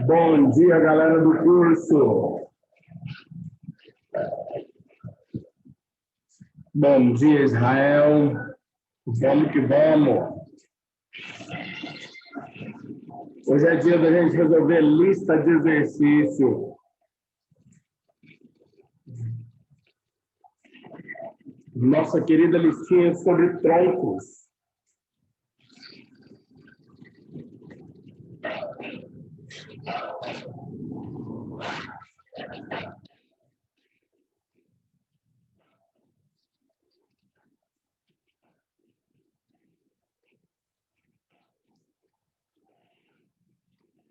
Bom dia, galera do curso. Bom dia, Israel. Vamos que vamos. Hoje é dia da gente resolver lista de exercício. Nossa querida listinha sobre troncos.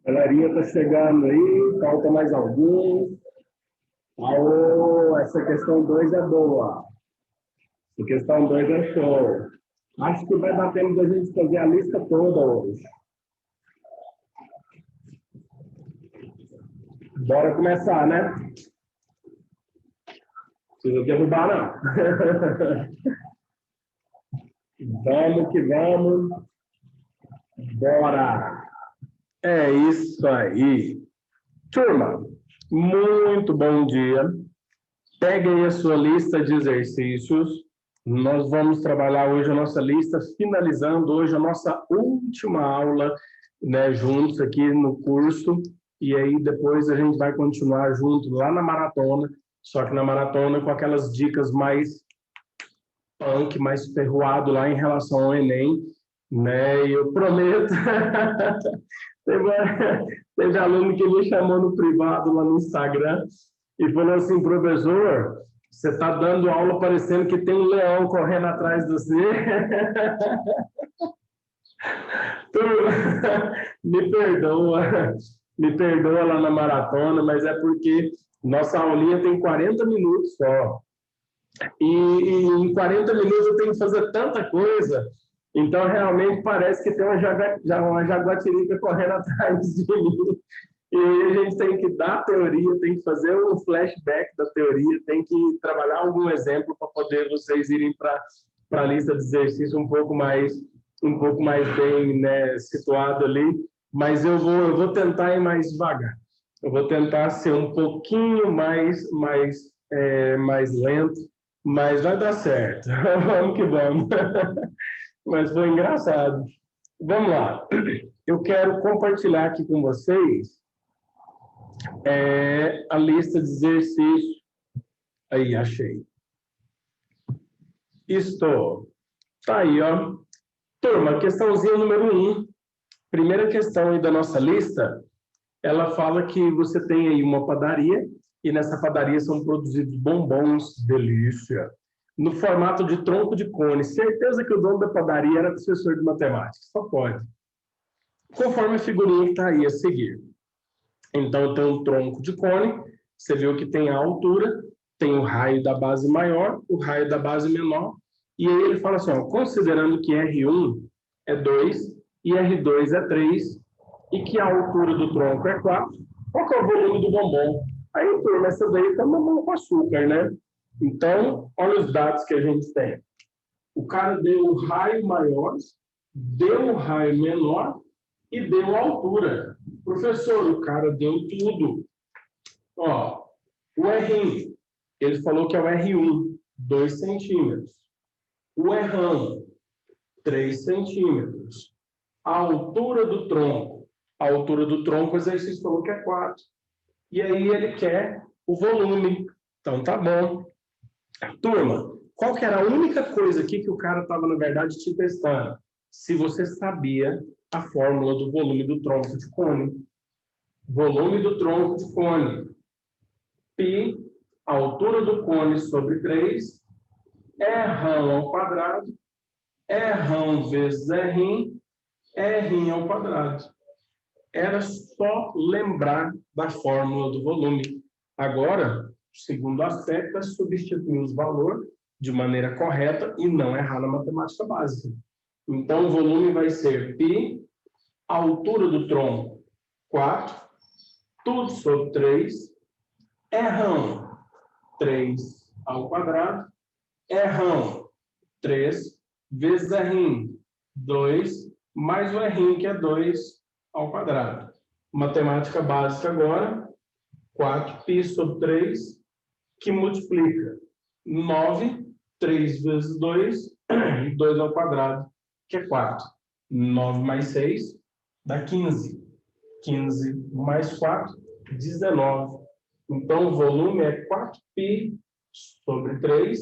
A galerinha está chegando aí, falta mais alguns. Essa questão 2 é boa. A questão 2 é show. Acho que vai dar tempo da gente fazer a lista toda hoje. Bora começar, né? Precisa derrubar, não. Vamos que vamos. Bora! É isso aí. Turma, muito bom dia. Peguem a sua lista de exercícios. Nós vamos trabalhar hoje a nossa lista, finalizando hoje a nossa última aula, né, juntos aqui no curso. E aí depois a gente vai continuar junto lá na maratona, só que na maratona com aquelas dicas mais punk, mais ferroado lá em relação ao Enem, né? E eu prometo... Teve aluno que me chamou no privado lá no Instagram e falou assim: professor, você está dando aula parecendo que tem um leão correndo atrás de você. Me perdoa lá na maratona, mas é porque nossa aulinha tem 40 minutos só. E em 40 minutos eu tenho que fazer tanta coisa. Então, realmente, parece que tem uma jaguatirica correndo atrás de mim. E a gente tem que dar teoria, tem que fazer um flashback da teoria, tem que trabalhar algum exemplo para poder vocês irem para a lista de exercício um pouco mais bem, né, situado ali. Mas eu vou tentar ir mais devagar. Eu vou tentar ser um pouquinho mais lento, mas vai dar certo. Vamos que vamos. Mas foi engraçado. Vamos lá. Eu quero compartilhar aqui com vocês a lista de exercícios. Aí, achei. Estou. Tá aí, ó. Turma, questãozinha número 1. Primeira questão aí da nossa lista, ela fala que você tem aí uma padaria e nessa padaria são produzidos bombons, delícia, no formato de tronco de cone. Certeza que o dono da padaria era professor de matemática. Só pode. Conforme a figurinha que está aí a seguir. Então, tem um tronco de cone. Você viu que tem a altura, tem o raio da base maior, o raio da base menor. E aí ele fala assim, ó, considerando que R1 é 2 e R2 é 3 e que a altura do tronco é 4, qual que é o volume do bombom? Aí, turma, essa daí está mamão com açúcar, né? Então, olha os dados que a gente tem. O cara deu o raio maior, deu o raio menor e deu a altura. Professor, o cara deu tudo. Ó, o R1, ele falou que é o R1, 2 centímetros. O R1, 3 centímetros. A altura do tronco. A altura do tronco, o exercício falou que é 4. E aí ele quer o volume. Então, tá bom. Turma, qual que era a única coisa aqui que o cara estava, na verdade, te testando? Se você sabia a fórmula do volume do tronco de cone. Volume do tronco de cone. Π, a altura do cone sobre 3, R ao quadrado, R vezes R, R ao quadrado. Era só lembrar da fórmula do volume. Agora, o segundo aspecto é substituir os valores de maneira correta e não errar na matemática básica. Então, o volume vai ser π, a altura do tronco, 4, tudo sobre 3, R1, 3 ao quadrado, R1, 3, vezes R1, 2, mais o R1, que é 2, ao quadrado. Matemática básica agora, 4π sobre 3, que multiplica 9, 3 vezes 2, e 2 ao quadrado, que é 4. 9 mais 6 dá 15. 15 mais 4, 19. Então, o volume é 4π sobre 3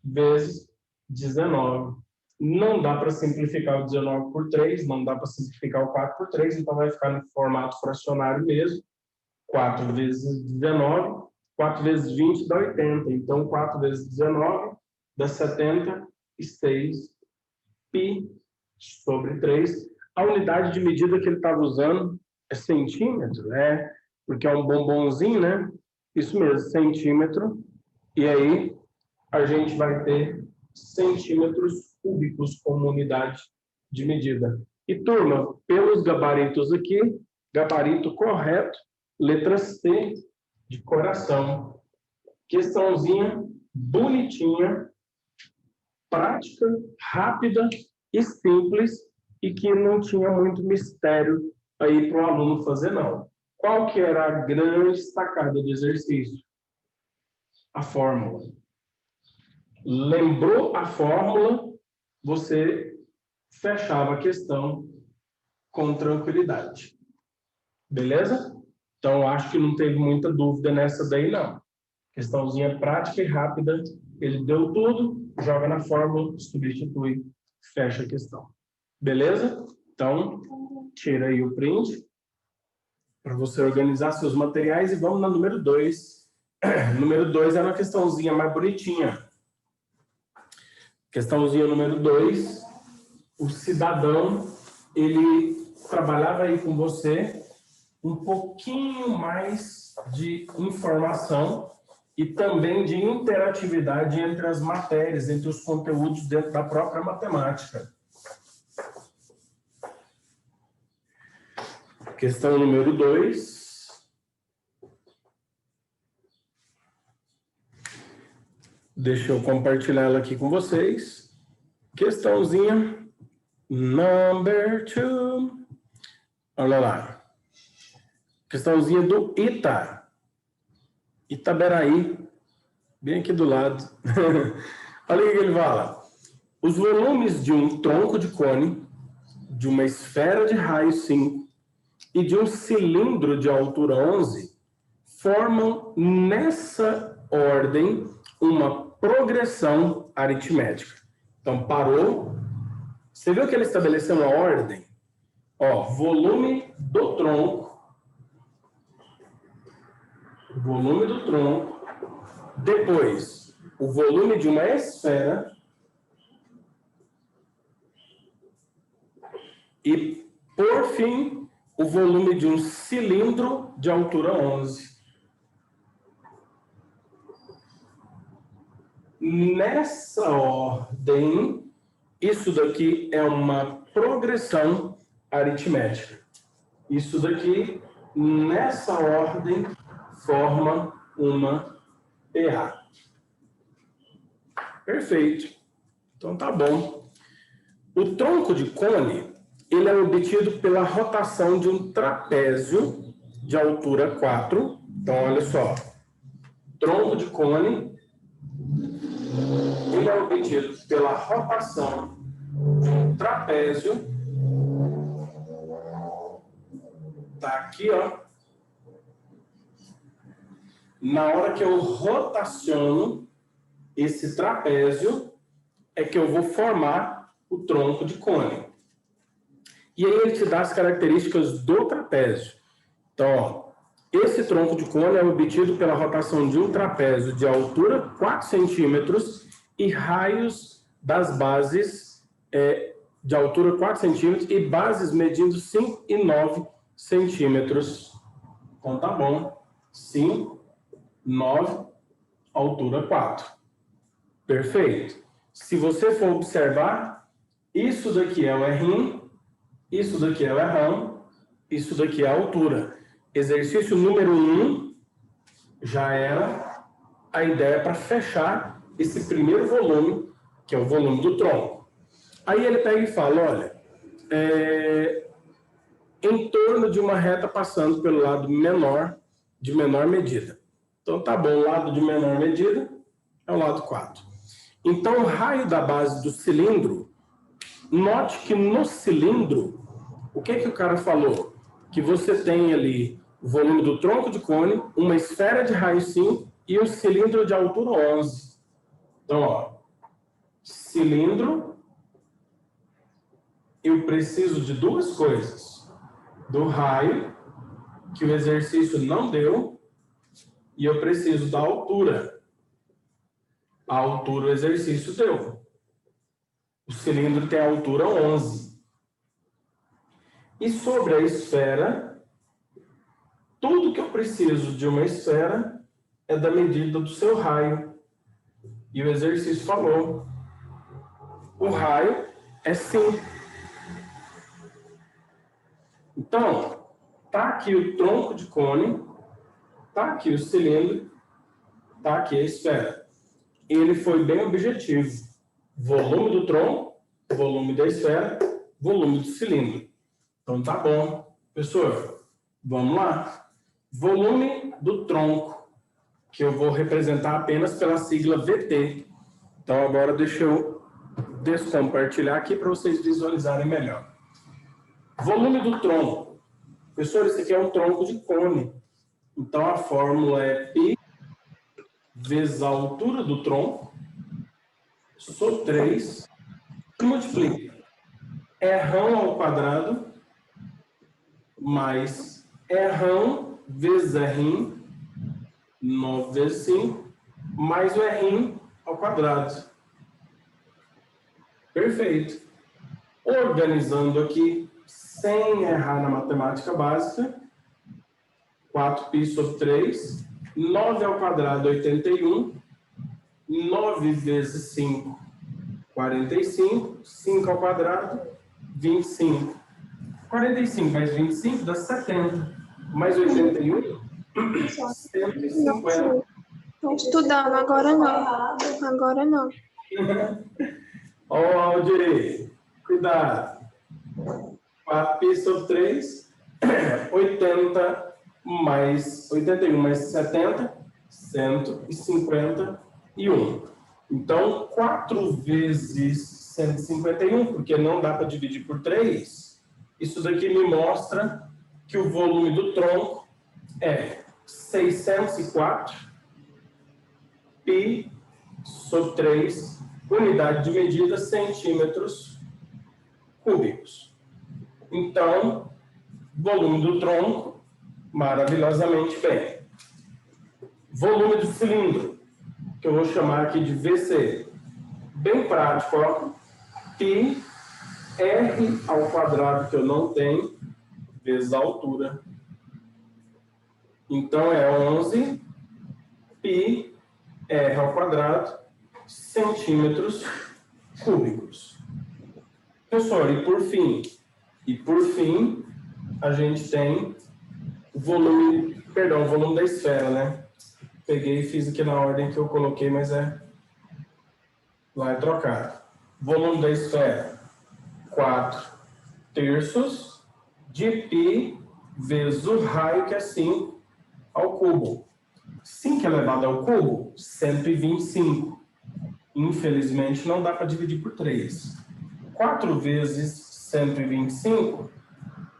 vezes 19. Não dá para simplificar o 19 por 3, não dá para simplificar o 4 por 3, então vai ficar no formato fracionário mesmo. 4 vezes 19, 4 vezes 20 dá 80. Então, 4 vezes 19 dá 76π sobre 3. A unidade de medida que ele estava usando é centímetro, né? Porque é um bombonzinho, né? Isso mesmo, centímetro. E aí, a gente vai ter centímetros cúbicos como unidade de medida. E, turma, pelos gabaritos aqui, gabarito correto, letra C de coração. Questãozinha bonitinha, prática, rápida e simples, e que não tinha muito mistério aí para o aluno fazer, não. Qual que era a grande sacada do exercício? A fórmula. Lembrou a fórmula, você fechava a questão com tranquilidade. Beleza? Então, acho que não teve muita dúvida nessa daí, não. Questãozinha prática e rápida. Ele deu tudo, joga na fórmula, substitui, fecha a questão. Beleza? Então, tira aí o print para você organizar seus materiais e vamos na número 2. Número 2 é uma questãozinha mais bonitinha. Questãozinha número 2, o cidadão, ele trabalhava aí com você um pouquinho mais de informação e também de interatividade entre as matérias, entre os conteúdos dentro da própria matemática. Questão número 2. Deixa eu compartilhar ela aqui com vocês. Questãozinha number 2. Olha lá. Questãozinha do Itaberaí, bem aqui do lado. Olha o que ele fala. Os volumes de um tronco de cone, de uma esfera de raio 5 e de um cilindro de altura 11 formam nessa ordem uma progressão aritmética. Então, parou. Você viu que ele estabeleceu uma ordem? Ó, volume do tronco. Volume do tronco. Depois, o volume de uma esfera. E, por fim, o volume de um cilindro de altura 11. Nessa ordem, isso daqui é uma progressão aritmética. Isso daqui, nessa ordem, forma uma PA. Perfeito. Então tá bom. O tronco de cone, ele é obtido pela rotação de um trapézio de altura 4. Então, olha só. Tronco de cone, ele é obtido pela rotação de um trapézio. Tá aqui, ó. Na hora que eu rotaciono esse trapézio, é que eu vou formar o tronco de cone. E aí ele te dá as características do trapézio. Então, ó, esse tronco de cone é obtido pela rotação de um trapézio de altura 4 centímetros e raios das bases de altura 4 centímetros e bases medindo 5 e 9 centímetros. Então, tá bom. 5, 9, altura 4. Perfeito. Se você for observar, isso daqui é o R1, isso daqui é o R1, isso daqui é a altura. Exercício número 1 já era a ideia para fechar esse primeiro volume, que é o volume do tronco. Aí ele pega e fala, olha, em torno de uma reta passando pelo lado menor, de menor medida. Então, tá bom, o lado de menor medida é o lado 4. Então, o raio da base do cilindro, note que no cilindro, o que o cara falou? Que você tem ali o volume do tronco de cone, uma esfera de raio 5 e um cilindro de altura 11. Então, ó, cilindro, eu preciso de duas coisas. Do raio, que o exercício não deu, e eu preciso da altura. A altura o exercício deu. O cilindro tem a altura 11. E sobre a esfera, tudo que eu preciso de uma esfera é da medida do seu raio. E o exercício falou. O raio é 5. Então, tá aqui o tronco de cone, tá aqui o cilindro, tá aqui a esfera. Ele foi bem objetivo. Volume do tronco, volume da esfera, volume do cilindro. Então, tá bom. Professor, vamos lá. Volume do tronco, que eu vou representar apenas pela sigla VT. Então, agora deixa eu descompartilhar aqui para vocês visualizarem melhor. Volume do tronco. Professor, esse aqui é um tronco de cone. Então, a fórmula é π vezes a altura do tronco, sobre 3, e multiplica rão ao quadrado mais rão vezes r', 9 vezes 5, mais o r' ao quadrado. Perfeito. Organizando aqui, sem errar na matemática básica, 4π sobre 3, 9 ao quadrado, 81, 9 vezes 5, 45, 5 ao quadrado, 25. 45 mais 25 dá 70. Mais 81, 150. Estou estudando, agora não. Agora não. Ó o Aldir, cuidado. 4π sobre 3, 80 mais 81 mais 70, 151. Então, 4 vezes 151, porque não dá para dividir por 3, isso daqui me mostra que o volume do tronco é 604 π sobre 3, unidade de medida, centímetros cúbicos. Então, volume do tronco, maravilhosamente bem. Volume do cilindro, que eu vou chamar aqui de VC. Bem prático, ó. Π r ao quadrado, que eu não tenho, vezes a altura. Então, é 11 π r ao quadrado, centímetros cúbicos. Professor, e por fim, a gente tem o volume, perdão, o volume da esfera, né? Peguei e fiz aqui na ordem que eu coloquei, mas lá é trocado. Volume da esfera, 4/3 de π vezes o raio, que é 5, ao cubo. 5 elevado ao cubo, 125. Infelizmente, não dá para dividir por 3. 4 vezes 125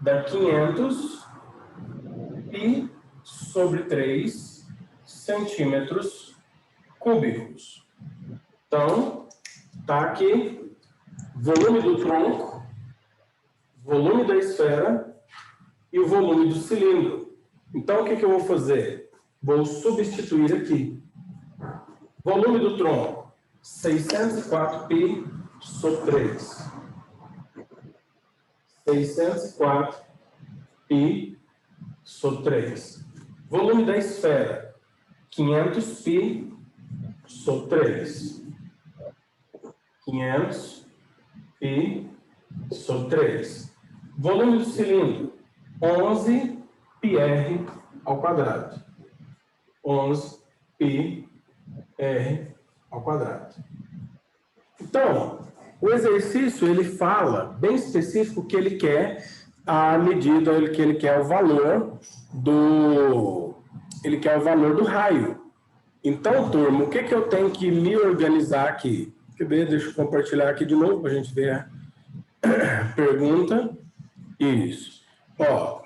dá 500 π sobre 3 centímetros cúbicos. Então, tá aqui volume do tronco, volume da esfera e o volume do cilindro. Então, o que eu vou fazer? Vou substituir aqui. Volume do tronco, 604 π sobre 3. 604 π sobre 3. Volume da esfera, 500 π sobre 3. 500 π sobre 3. Volume do cilindro, 11 πr ao quadrado. 11 πr ao quadrado. Então, o exercício, ele fala bem específico que ele quer à medida que ele quer o valor do raio. Então, turma, o que eu tenho que me organizar aqui? Deixa eu compartilhar aqui de novo para a gente ver a pergunta. Isso. Ó,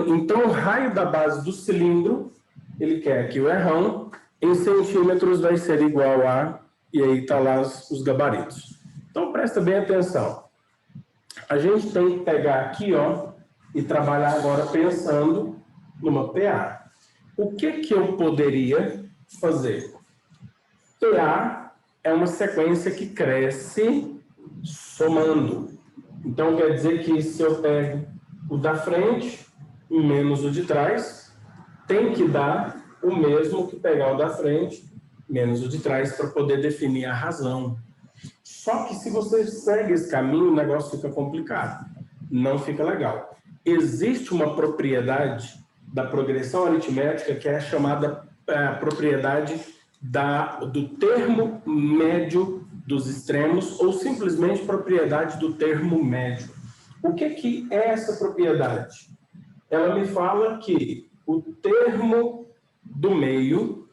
então, o raio da base do cilindro, ele quer que o errão em centímetros vai ser igual a... E aí está lá os gabaritos. Então, presta bem atenção. A gente tem que pegar aqui, ó, e trabalhar agora pensando numa PA. O que eu poderia fazer? PA é uma sequência que cresce somando. Então, quer dizer que se eu pego o da frente menos o de trás, tem que dar o mesmo que pegar o da frente menos o de trás para poder definir a razão. Só que se você segue esse caminho, o negócio fica complicado. Não fica legal. Existe uma propriedade da progressão aritmética que é chamada propriedade do termo médio dos extremos ou simplesmente propriedade do termo médio. O que é essa propriedade? Ela me fala que o termo do meio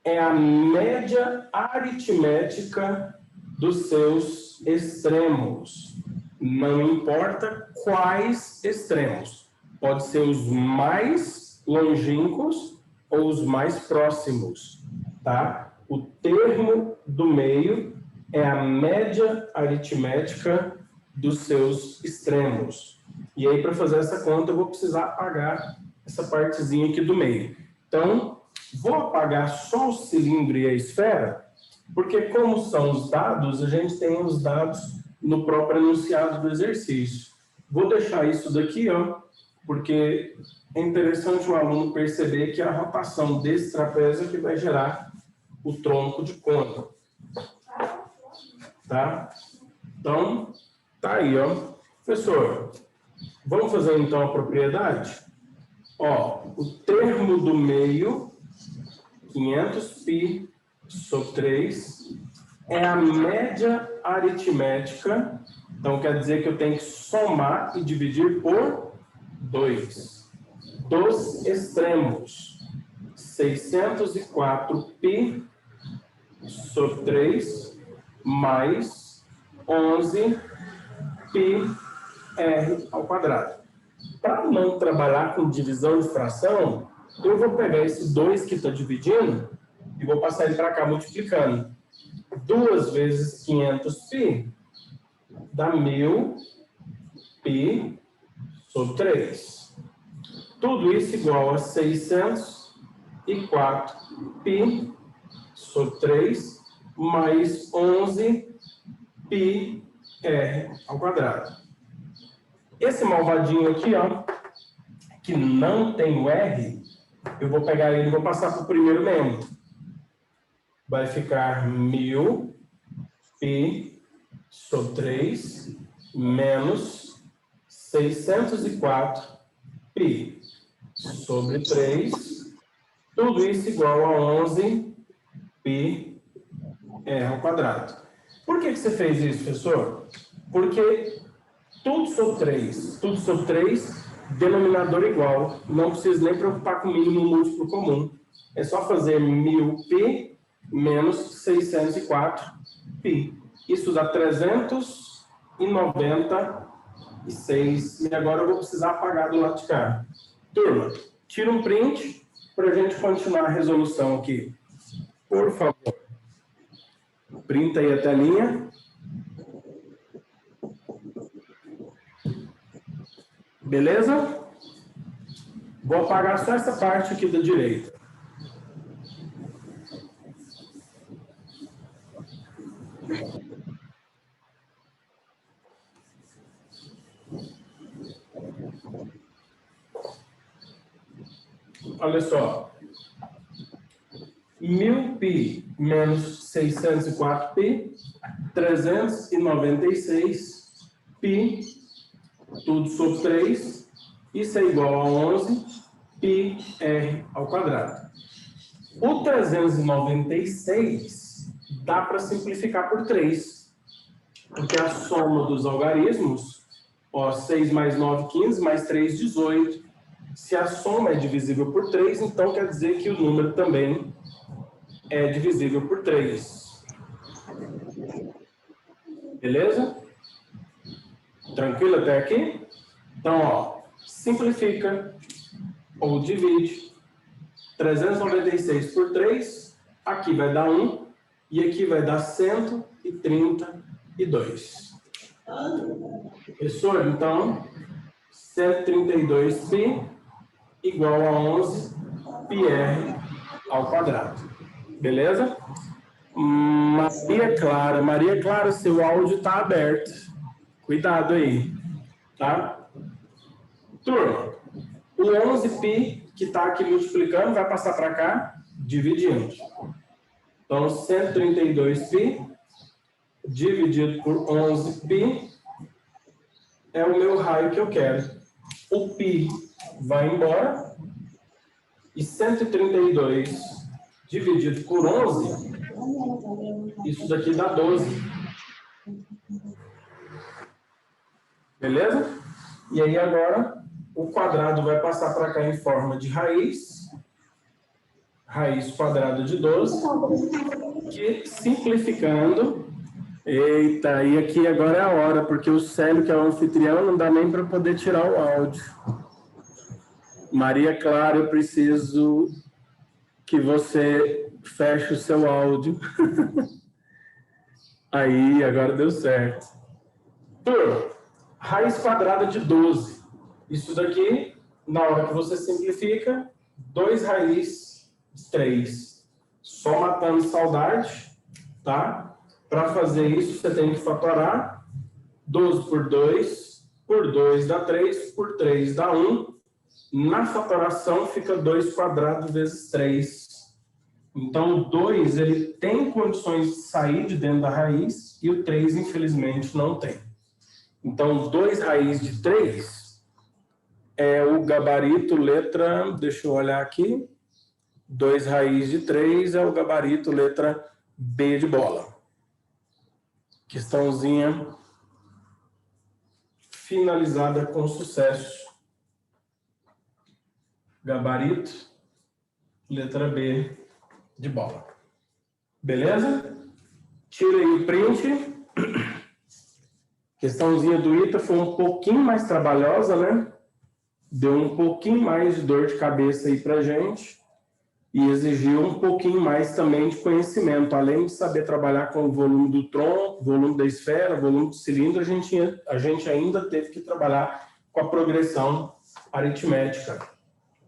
é a média aritmética dos seus extremos. Não importa quais extremos. Pode ser os mais longínquos ou os mais próximos, tá? O termo do meio é a média aritmética dos seus extremos. E aí, para fazer essa conta, eu vou precisar apagar essa partezinha aqui do meio. Então, vou apagar só o cilindro e a esfera, porque como são os dados, a gente tem os dados no próprio enunciado do exercício. Vou deixar isso daqui, ó, porque é interessante o aluno perceber que a rotação desse trapézio é que vai gerar o tronco de côncavo. Tá? Então, tá aí, ó. Professor, vamos fazer então a propriedade? Ó, o termo do meio, 500π sobre 3, é a média aritmética. Então, quer dizer que eu tenho que somar e dividir por 2. Dos extremos, 604π sobre 3 mais 11πr ao quadrado. Para não trabalhar com divisão de fração, eu vou pegar esse 2 que está dividindo e vou passar ele para cá multiplicando. 2 vezes 500π dá 1000π sobre 3. Tudo isso igual a 604π sobre 3 mais 11πr ao quadrado. Esse malvadinho aqui, ó, que não tem o R, eu vou pegar ele e vou passar para o primeiro membro. Vai ficar 1000π sobre 3 menos 604π sobre 3. Tudo isso igual a 11πr ao quadrado. Por que você fez isso, professor? Porque tudo sobre 3, denominador igual. Não precisa nem preocupar com o mínimo múltiplo comum. É só fazer 1000π menos 604π. Isso dá 396. E agora eu vou precisar apagar do lado de cá. Turma, tira um print para a gente continuar a resolução aqui. Por favor. Printa aí a telinha. Beleza? Vou apagar só essa parte aqui da direita. Olha só. 1000π menos 604π, 396π, tudo sobre 3, isso é igual a 11πr ao quadrado. O 396 dá para simplificar por 3, porque a soma dos algarismos Ó, 6 mais 9, 15, mais 3, 18. Se a soma é divisível por 3, então quer dizer que o número também é divisível por 3. Beleza? Tranquilo até aqui? Então, ó, simplifica ou divide 396 por 3. Aqui vai dar 1 e aqui vai dar 132. Professor, então, 132π igual a 11 πr ao quadrado. Beleza? Maria Clara, seu áudio está aberto. Cuidado aí, tá? Turma, o 11π que está aqui multiplicando vai passar para cá, dividindo. Então, 132π dividido por 11π é o meu raio que eu quero. O π vai embora e 132 dividido por 11, isso daqui dá 12. Beleza? E aí agora o quadrado vai passar para cá em forma de raiz quadrada de 12, que simplificando, eita, e aqui agora é a hora, porque o Célio, que é o anfitrião, não dá nem para poder tirar o áudio. Maria Clara, eu preciso que você feche o seu áudio. Aí, agora deu certo. Turma, raiz quadrada de 12. Isso daqui, na hora que você simplifica, 2 raiz de 3. Só matando saudade, tá? Para fazer isso, você tem que fatorar 12 por 2 dá 3, por 3 dá 1. Na fatoração fica 2 quadrado vezes 3. Então, o 2, ele tem condições de sair de dentro da raiz e o 3, infelizmente, não tem. Então, 2 raiz de 3 é o gabarito letra... Deixa eu olhar aqui. 2 raiz de 3 é o gabarito letra B de bola. Questãozinha finalizada com sucesso. Gabarito, letra B de bola. Beleza? Tira aí o print. Questãozinha do ITA foi um pouquinho mais trabalhosa, né? Deu um pouquinho mais de dor de cabeça aí pra gente. E exigiu um pouquinho mais também de conhecimento. Além de saber trabalhar com o volume do tronco, volume da esfera, volume do cilindro, a gente ainda teve que trabalhar com a progressão aritmética.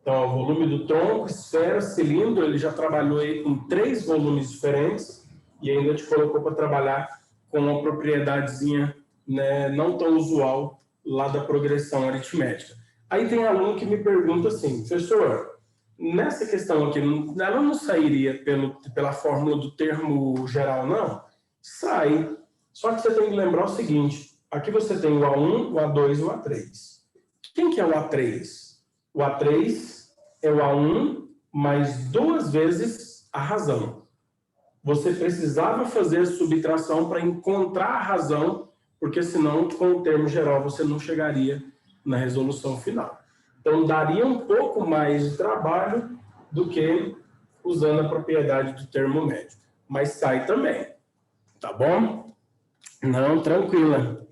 Então, o volume do tronco, esfera, cilindro, ele já trabalhou aí com 3 volumes diferentes e ainda te colocou para trabalhar com uma propriedadezinha, né, não tão usual lá da progressão aritmética. Aí tem aluno que me pergunta assim, professor, nessa questão aqui, ela não sairia pela fórmula do termo geral, não? Sai. Só que você tem que lembrar o seguinte, aqui você tem o A1, o A2 e o A3. Quem que é o A3? O A3 é o A1 mais 2 vezes a razão. Você precisava fazer subtração para encontrar a razão, porque senão, com o termo geral, você não chegaria na resolução final. Então, daria um pouco mais de trabalho do que usando a propriedade do termo médio. Mas sai também, tá bom? Não, tranquila.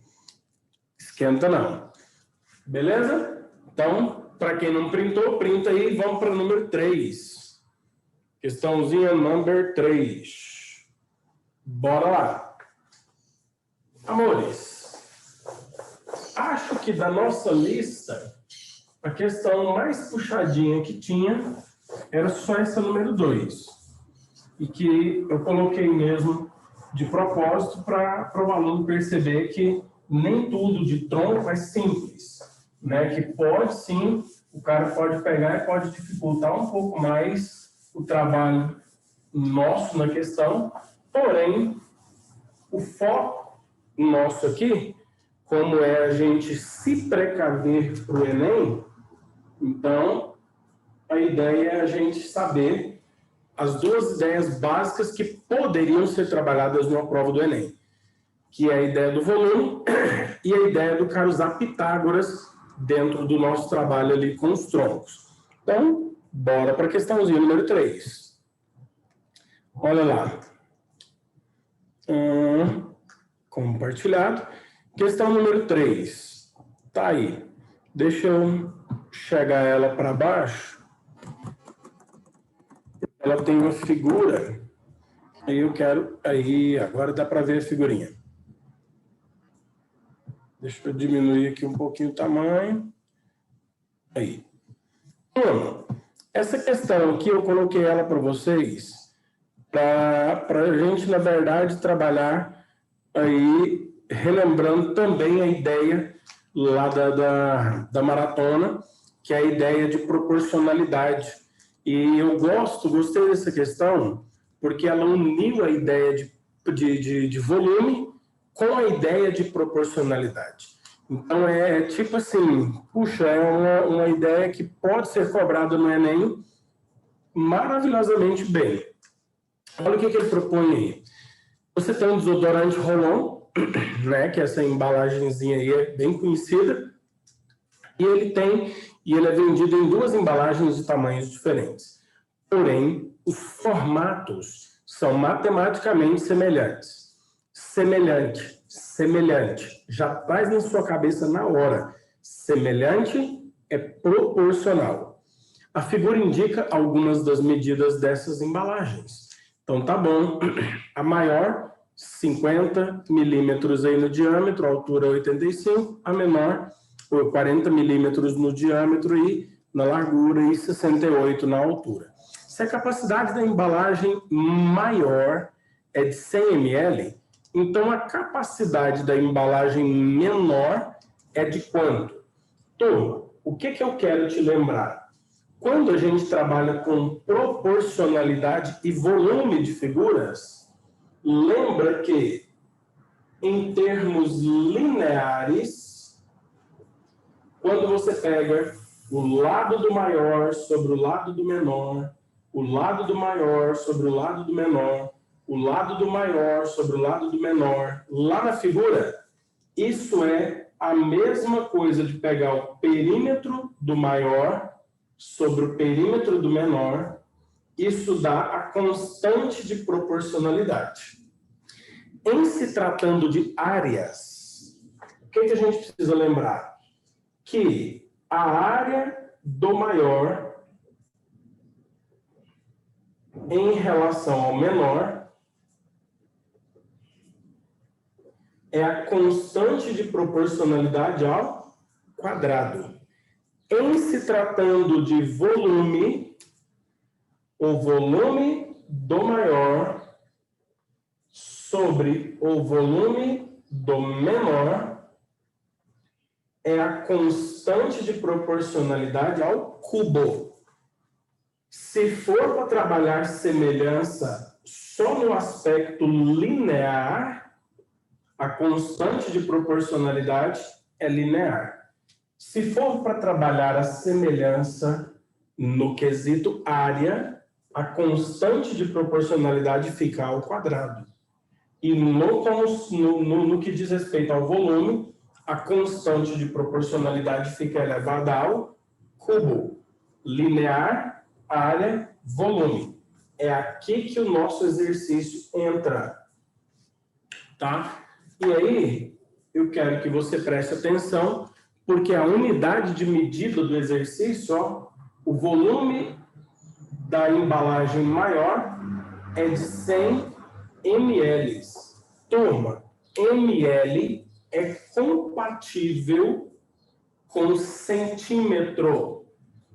Esquenta não. Beleza? Então, para quem não printou, printa aí e vamos para o número 3. Questãozinha number 3. Bora lá. Amores, acho que da nossa lista, a questão mais puxadinha que tinha era só essa número 2. E que eu coloquei mesmo de propósito para o aluno perceber que nem tudo de tronco é simples. Né? Que pode sim, o cara pode pegar e pode dificultar um pouco mais o trabalho nosso na questão. Porém, o foco nosso aqui, como é a gente se precaver para o Enem, então, a ideia é a gente saber as 2 ideias básicas que poderiam ser trabalhadas numa prova do Enem. que é a ideia do volume, e a ideia do cara usar Pitágoras dentro do nosso trabalho ali com os troncos. Então, bora para a questãozinha número 3. Olha lá. Compartilhado. Questão número 3. Tá aí. Deixa eu chegar ela para baixo. Ela tem uma figura. Aí eu quero... Aí, agora dá para ver a figurinha. Deixa eu diminuir aqui um pouquinho o tamanho. Aí. Essa questão aqui eu coloquei ela para vocês para a gente, na verdade, trabalhar aí, relembrando também a ideia lá da maratona, que é a ideia de proporcionalidade. E eu gostei dessa questão, porque ela uniu a ideia de volume com a ideia de proporcionalidade. Então, é tipo assim, puxa, é uma ideia que pode ser cobrada no Enem maravilhosamente bem. Olha o que ele propõe aí. Você tem um desodorante Rolon, né, que essa embalagenzinha aí é bem conhecida, e ele é vendido em 2 embalagens de tamanhos diferentes. Porém, os formatos são matematicamente semelhantes. Semelhante. Já traz na sua cabeça na hora. Semelhante é proporcional. A figura indica algumas das medidas dessas embalagens. Então, tá bom. A maior, 50 milímetros aí no diâmetro, a altura 85. A menor, 40 milímetros no diâmetro e na largura e 68 na altura. Se a capacidade da embalagem maior é de 100 ml, então a capacidade da embalagem menor é de quanto? Turma, o que eu quero te lembrar? Quando a gente trabalha com proporcionalidade e volume de figuras, lembra que, em termos lineares, quando você pega o lado do maior sobre o lado do menor, o lado do maior sobre o lado do menor, o lado do maior sobre o lado do menor, lá na figura, isso é a mesma coisa de pegar o perímetro do maior sobre o perímetro do menor, isso dá a constante de proporcionalidade. Em se tratando de áreas, o que a gente precisa lembrar? Que a área do maior em relação ao menor é a constante de proporcionalidade ao quadrado. Em se tratando de volume, o volume do maior sobre o volume do menor é a constante de proporcionalidade ao cubo. Se for para trabalhar semelhança só no aspecto linear, a constante de proporcionalidade é linear. Se for para trabalhar a semelhança no quesito área, a constante de proporcionalidade fica ao quadrado. E no que diz respeito ao volume, a constante de proporcionalidade fica elevada ao cubo. Linear, área, volume. É aqui que o nosso exercício entra. Tá? E aí, eu quero que você preste atenção, porque a unidade de medida do exercício, ó, o volume da embalagem maior é de 100 ml. Turma, ml é compatível com centímetro.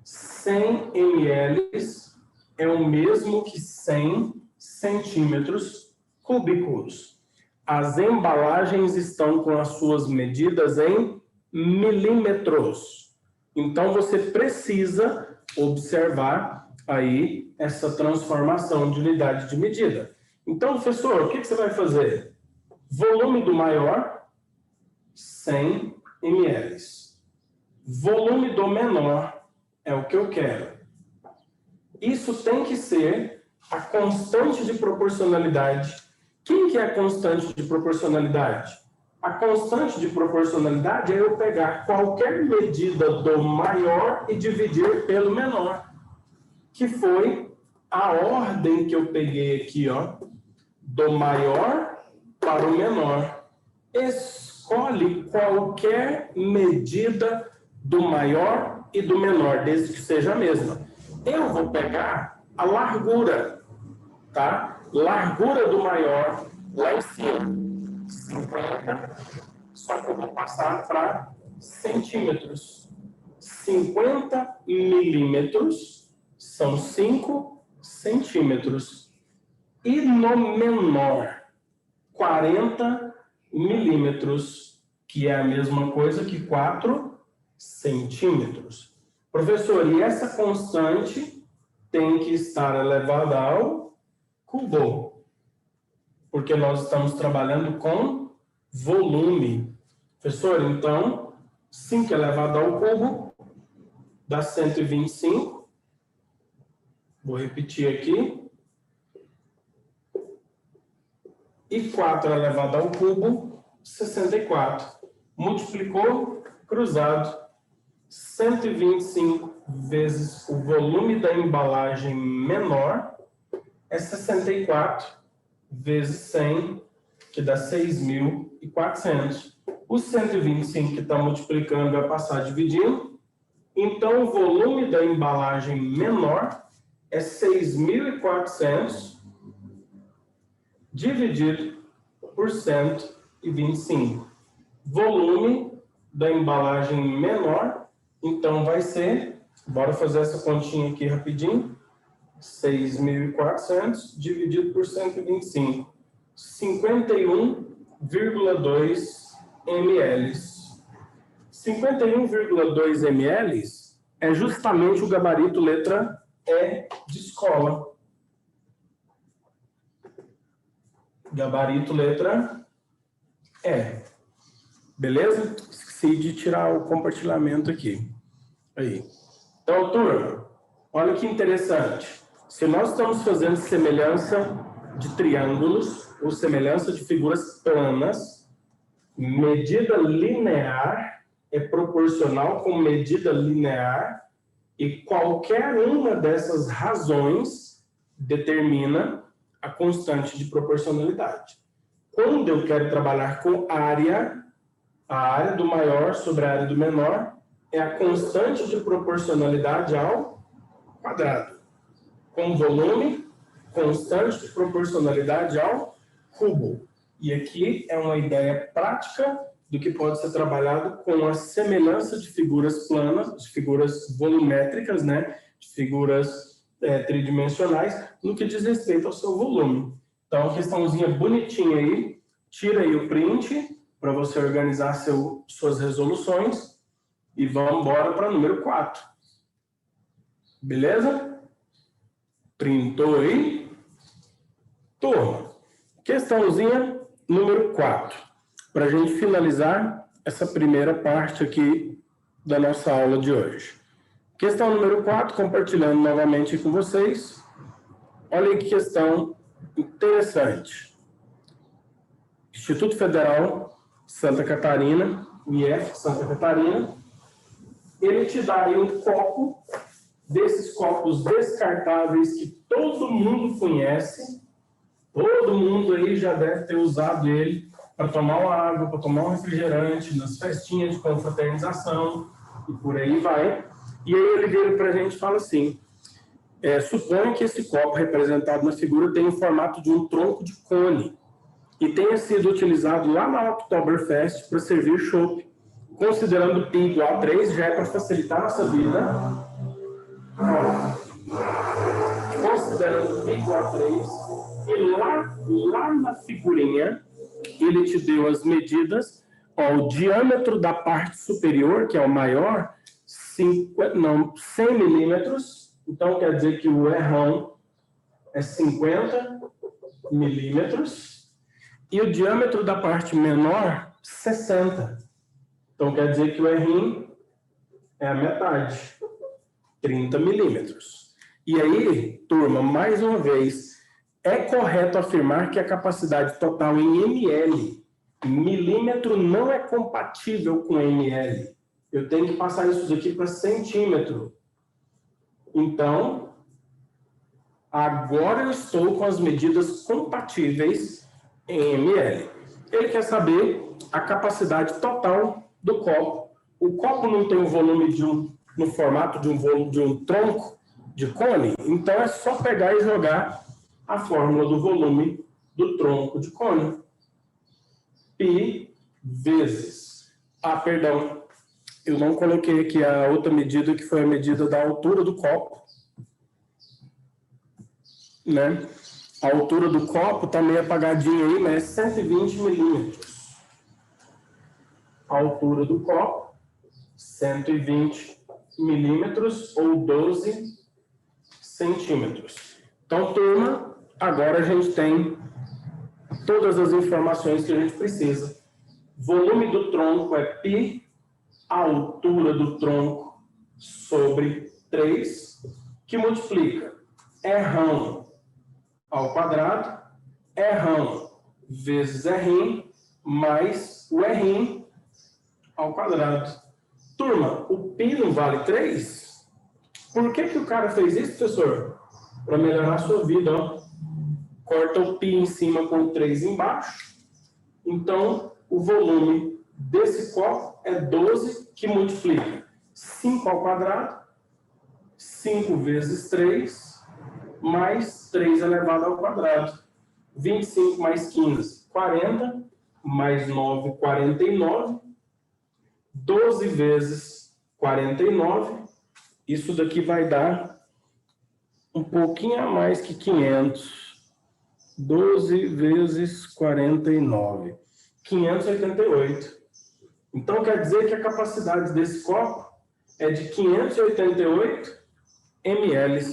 100 ml é o mesmo que 100 centímetros cúbicos. As embalagens estão com as suas medidas em milímetros. Então, você precisa observar aí essa transformação de unidade de medida. Então, professor, o que você vai fazer? Volume do maior, 100 ml. Volume do menor é o que eu quero. Isso tem que ser a constante de proporcionalidade Quem que é a constante de proporcionalidade? A constante de proporcionalidade é eu pegar qualquer medida do maior e dividir pelo menor, que foi a ordem que eu peguei aqui, ó, do maior para o menor. Escolhe qualquer medida do maior e do menor, desde que seja a mesma. Eu vou pegar a largura, tá? Largura do maior lá em cima. 50, só que eu vou passar para centímetros. 50 milímetros são 5 centímetros. E no menor, 40 milímetros, que é a mesma coisa que 4 centímetros. Professor, e essa constante tem que estar elevada ao cubo, porque nós estamos trabalhando com volume. Professor, então, 5 elevado ao cubo dá 125. Vou repetir aqui. E 4 elevado ao cubo, 64. Multiplicou, cruzado. 125 vezes o volume da embalagem menor é 64 vezes 100, que dá 6.400. O 125 que está multiplicando vai passar dividindo. Então, o volume da embalagem menor é 6.400 dividido por 125. Volume da embalagem menor, então vai ser, bora fazer essa continha aqui rapidinho, 6.400 dividido por 125, 51,2 ml. 51,2 ml é justamente o gabarito letra E de escola. Gabarito letra E. Beleza? Esqueci de tirar o compartilhamento aqui. Aí. Então, turma, olha que interessante. Se nós estamos fazendo semelhança de triângulos ou semelhança de figuras planas, medida linear é proporcional com medida linear e qualquer uma dessas razões determina a constante de proporcionalidade. Quando eu quero trabalhar com área, a área do maior sobre a área do menor é a constante de proporcionalidade ao quadrado. Com volume, constante de proporcionalidade ao cubo. E aqui é uma ideia prática do que pode ser trabalhado com a semelhança de figuras planas, de figuras volumétricas, né? De figuras tridimensionais, no que diz respeito ao seu volume. Então, uma questãozinha bonitinha aí, tira aí o print para você organizar suas resoluções e vamos embora para número 4. Beleza? Printou aí? Turma, questãozinha número 4, para a gente finalizar essa primeira parte aqui da nossa aula de hoje. Questão número 4, compartilhando novamente com vocês. Olha que questão interessante. Instituto Federal Santa Catarina, IF Santa Catarina, ele te dá aí um copo, desses copos descartáveis que todo mundo conhece, todo mundo aí já deve ter usado ele para tomar uma água, para tomar um refrigerante, nas festinhas de confraternização e por aí vai. E aí ele vira para a gente e fala assim, suponha que esse copo representado na figura tenha o formato de um tronco de cone e tenha sido utilizado lá na Oktoberfest para servir chopp. Considerando π igual a 3, já é para facilitar a nossa vida. Considerando π igual a 3, e lá na figurinha, ele te deu as medidas. O diâmetro da parte superior, que é o maior, 100 milímetros. Então, quer dizer que o errão é 50 milímetros. E o diâmetro da parte menor, 60. Então, quer dizer que o errinho é a metade, 30 milímetros. E aí, turma, mais uma vez, É correto afirmar que a capacidade total em ml, milímetro não é compatível com ml. Eu tenho que passar isso daqui para centímetro. Então, agora eu estou com as medidas compatíveis em ml. Ele quer saber a capacidade total do copo. O copo não tem o volume no formato de um tronco de cone, então é só pegar e jogar a fórmula do volume do tronco de cone. Pi vezes... perdão. Eu não coloquei aqui a outra medida, que foi a medida da altura do copo. Né? A altura do copo está meio apagadinha aí, mas é 120 milímetros. A altura do copo, 120 milímetros ou 12 centímetros. Então, turma, agora a gente tem todas as informações que a gente precisa. Volume do tronco é π, a altura do tronco sobre 3, que multiplica rão ao quadrado, rão vezes r mais o r ao quadrado. Turma, o π não vale 3? Por que o cara fez isso, professor? Para melhorar a sua vida, ó. Corta o π em cima com 3 embaixo. Então, o volume desse copo é 12, que multiplica 5 ao quadrado, 5 vezes 3, mais 3 elevado ao quadrado. 25 mais 15, 40, mais 9, 49. 12 vezes 49, isso daqui vai dar um pouquinho a mais que 500. 12 vezes 49, 588. Então, quer dizer que a capacidade desse copo é de 588 ml.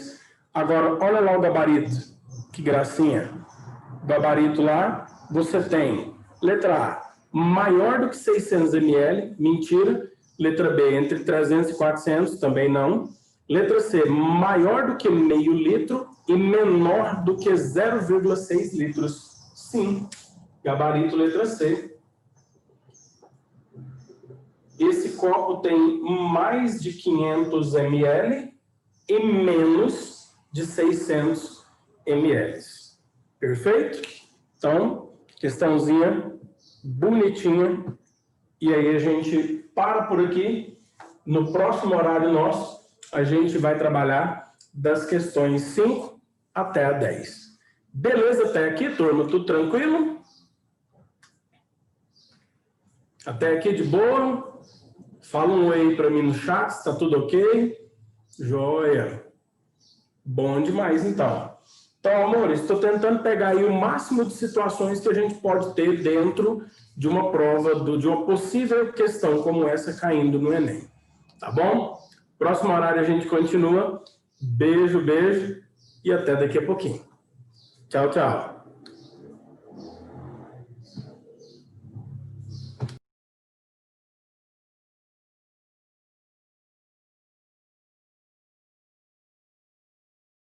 Agora, olha lá o gabarito. Que gracinha. O gabarito lá, você tem, letra A, maior do que 600 ml, mentira. Letra B, entre 300 e 400, também não. Letra C, maior do que meio litro e menor do que 0,6 litros. Sim, gabarito letra C. Esse copo tem mais de 500 ml e menos de 600 ml. Perfeito? Então, questãozinha bonitinha. E aí a gente para por aqui. No próximo horário nosso, a gente vai trabalhar das questões 5 até a 10. Beleza até aqui, turma? Tudo tranquilo? Até aqui de boa? Fala um oi aí para mim no chat, está tudo ok? Joia! Bom demais, então. Então, amores, estou tentando pegar aí o máximo de situações que a gente pode ter dentro de uma prova, de uma possível questão como essa caindo no Enem. Tá bom? Próximo horário a gente continua. Beijo, beijo e até daqui a pouquinho. Tchau, tchau.